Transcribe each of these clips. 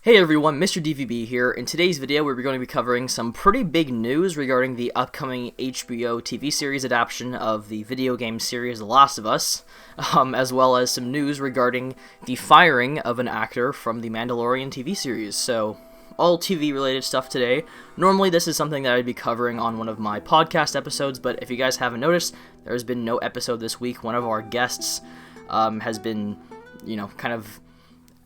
Hey everyone, Mr. DVB here. In today's video, we're going to be covering some pretty big news regarding the upcoming HBO TV series adaptation of the video game series The Last of Us, as well as some news regarding the firing of an actor from the Mandalorian TV series. So, all TV-related stuff today. Normally, this is something that I'd be covering on one of my podcast episodes, but if you guys haven't noticed, there's been no episode this week. One of our guests has been, kind of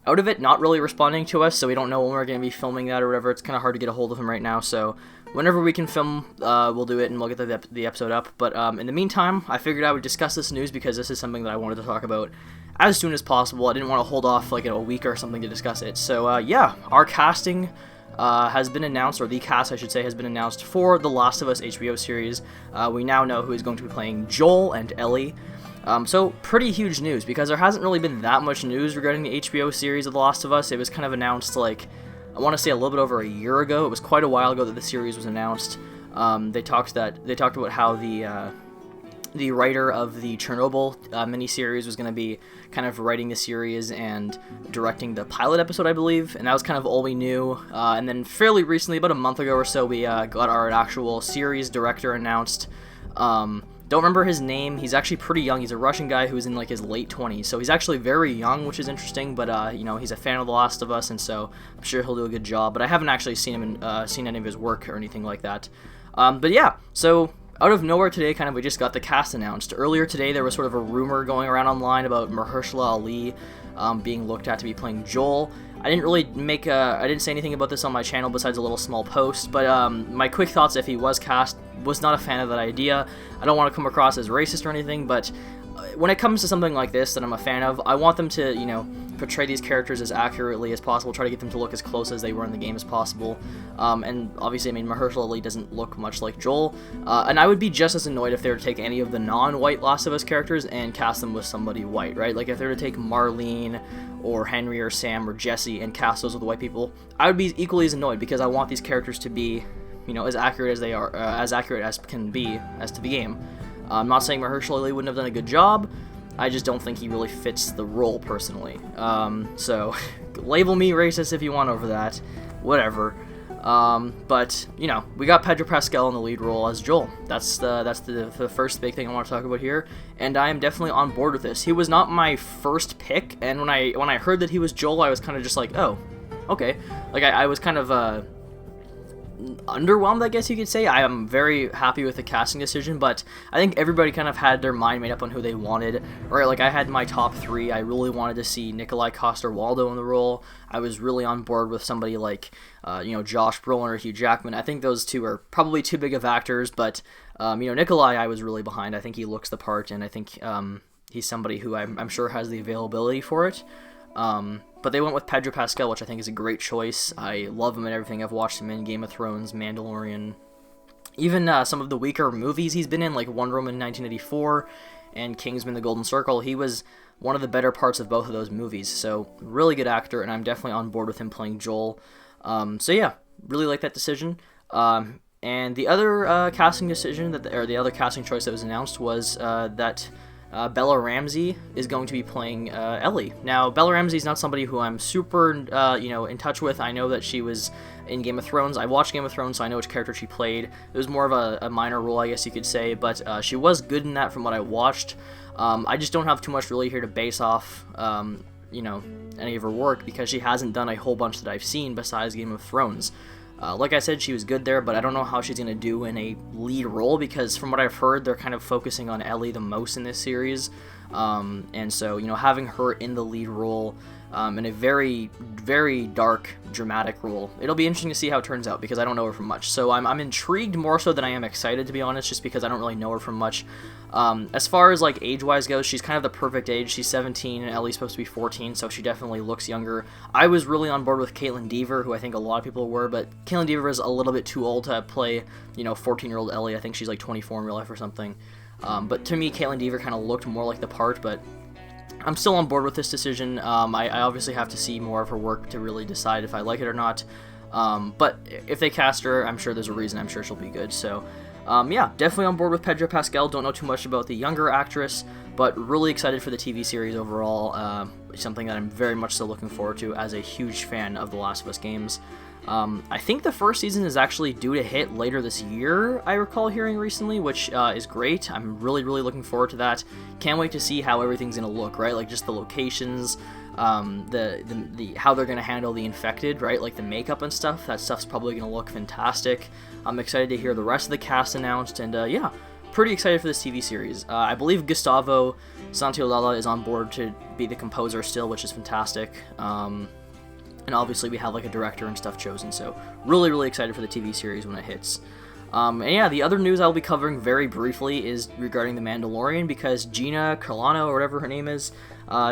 out of it, not really responding to us, so we don't know when we're going to be filming that or whatever. It's kind of hard to get a hold of him right now, so whenever we can film, we'll do it and we'll get the episode up. But in the meantime, I figured I would discuss this news because this is something that I wanted to talk about as soon as possible. I didn't want to hold off like a week or something to discuss it. So yeah, our casting has been announced, or the cast I should say has been announced for The Last of Us HBO series. We now know who is going to be playing Joel and Ellie. So pretty huge news, because there hasn't really been that much news regarding the HBO series of The Last of Us. It was kind of announced, like, I want to say a little bit over a year ago. It was quite a while ago that the series was announced. They talked about how the writer of the Chernobyl miniseries was going to be kind of writing the series and directing the pilot episode, I believe, and that was kind of all we knew. And then fairly recently, about a month ago or so, we got our actual series director announced. Don't remember his name. He's actually pretty young. He's a Russian guy who's in like his late 20s, so he's actually very young, which is interesting. But he's a fan of The Last of Us, and so I'm sure he'll do a good job. But I haven't actually seen him seen any of his work or anything like that. But yeah, so out of nowhere today, we just got the cast announced. Earlier today, there was sort of a rumor going around online about Mahershala Ali being looked at to be playing Joel. I didn't really I didn't say anything about this on my channel besides a little small post, but my quick thoughts if he was cast, was not a fan of that idea. I don't want to come across as racist or anything, but when it comes to something like this that I'm a fan of, I want them to, portray these characters as accurately as possible, try to get them to look as close as they were in the game as possible. And obviously, Mahershala Ali doesn't look much like Joel, and I would be just as annoyed if they were to take any of the non-white Last of Us characters and cast them with somebody white, right? Like if they were to take Marlene or Henry or Sam or Jesse and cast those with white people, I would be equally as annoyed, because I want these characters to be, as accurate as they are, as accurate as can be as to the game. I'm not saying Mahershala Ali wouldn't have done a good job, I just don't think he really fits the role, personally. So, label me racist if you want over that, whatever. But, we got Pedro Pascal in the lead role as Joel. That's the first big thing I want to talk about here, and I am definitely on board with this. He was not my first pick, and when I heard that he was Joel, I was kind of just like, oh, okay. Like, I was kind of, underwhelmed, I guess you could say. I am very happy with the casting decision, but I think everybody kind of had their mind made up on who they wanted, right? Like, I had my top three. I really wanted to see Nikolai Coster-Waldau in the role. I was really on board with somebody like, Josh Brolin or Hugh Jackman. I think those two are probably too big of actors, but, Nikolai I was really behind. I think he looks the part, and I think he's somebody who I'm sure has the availability for it. But they went with Pedro Pascal, which I think is a great choice. I love him in everything. I've watched him in Game of Thrones, Mandalorian, even some of the weaker movies he's been in, like Wonder Woman 1984 and Kingsman: The Golden Circle. He was one of the better parts of both of those movies, so really good actor, and I'm definitely on board with him playing Joel. So yeah, really like that decision. And the other casting decision, or the other casting choice that was announced was that Bella Ramsey is going to be playing Ellie. Now, Bella Ramsey is not somebody who I'm super, in touch with. I know that she was in Game of Thrones. I watched Game of Thrones, so I know which character she played. It was more of a minor role, I guess you could say, but she was good in that from what I watched. I just don't have too much really here to base off, any of her work, because she hasn't done a whole bunch that I've seen besides Game of Thrones. Like I said, she was good there, but I don't know how she's going to do in a lead role, because from what I've heard, they're kind of focusing on Ellie the most in this series. And so, having her in the lead role in a very, very dark, dramatic role, it'll be interesting to see how it turns out, because I don't know her from much. So I'm intrigued more so than I am excited, to be honest, just because I don't really know her from much. As far as like age-wise goes, she's kind of the perfect age. She's 17 and Ellie's supposed to be 14, so she definitely looks younger. I was really on board with Caitlin Dever, who I think a lot of people were, but Caitlin Dever is a little bit too old to play, 14-year-old Ellie. I think she's like 24 in real life or something. But to me, Caitlin Dever kind of looked more like the part, but I'm still on board with this decision. I obviously have to see more of her work to really decide if I like it or not. But if they cast her, I'm sure there's a reason. I'm sure she'll be good. So, yeah, definitely on board with Pedro Pascal. Don't know too much about the younger actress, but really excited for the TV series overall. something that I'm very much so looking forward to as a huge fan of The Last of Us games. I think the first season is actually due to hit later this year, I recall hearing recently, which is great. I'm really looking forward to that. Can't wait to see how everything's gonna look, right? Like just the locations, the how they're gonna handle the infected, right? Like the makeup and stuff. That stuff's probably gonna look fantastic. I'm excited to hear the rest of the cast announced, and yeah, pretty excited for this TV series. I believe Gustavo Santaolalla is on board to be the composer still, which is fantastic. And obviously we have like a director and stuff chosen, so really excited for the TV series when it hits. And yeah, the other news I'll be covering very briefly is regarding The Mandalorian, because Gina Carano, or whatever her name is,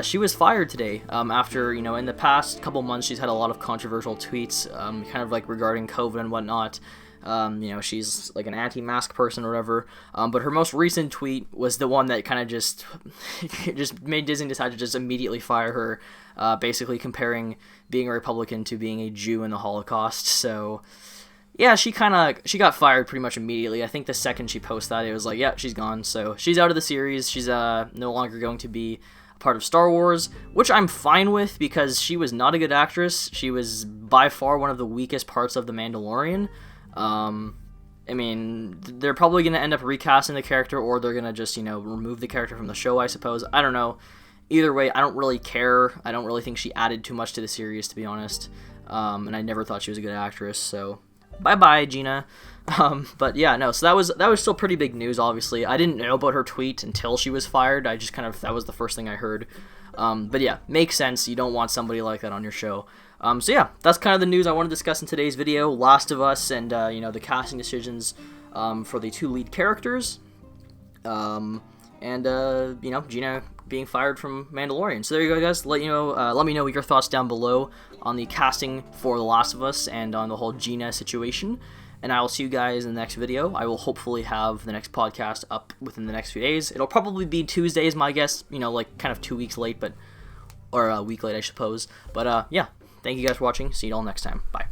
she was fired today, after, you know, in the past couple months she's had a lot of controversial tweets, kind of like regarding COVID and whatnot. You know, she's like an anti-mask person or whatever, but her most recent tweet was the one that kind of just made Disney decide to just immediately fire her, basically comparing being a Republican to being a Jew in the Holocaust. So yeah, she got fired pretty much immediately. I think the second she posted that, it was like, yeah, she's gone. So she's out of the series. She's no longer going to be a part of Star Wars, which I'm fine with, because she was not a good actress. She was by far one of the weakest parts of The Mandalorian. I mean, they're probably going to end up recasting the character, or they're going to just, you know, remove the character from the show, I suppose. I don't know. Either way, I don't really care. I don't really think she added too much to the series, to be honest. And I never thought she was a good actress, so bye-bye, Gina. But yeah, no, so that was still pretty big news, obviously. I didn't know about her tweet until she was fired. I just that was the first thing I heard. But yeah, makes sense. You don't want somebody like that on your show. So yeah, that's kind of the news I want to discuss in today's video. Last of Us and, you know, the casting decisions for the two lead characters. And, you know, Gina being fired from Mandalorian. So there you go, guys. Let me know your thoughts down below on the casting for The Last of Us and on the whole Gina situation. And I will see you guys in the next video. I will hopefully have the next podcast up within the next few days. It'll probably be Tuesdays, my guess. You know, like kind of 2 weeks late, or a week late, I suppose. But yeah, thank you guys for watching. See you all next time. Bye.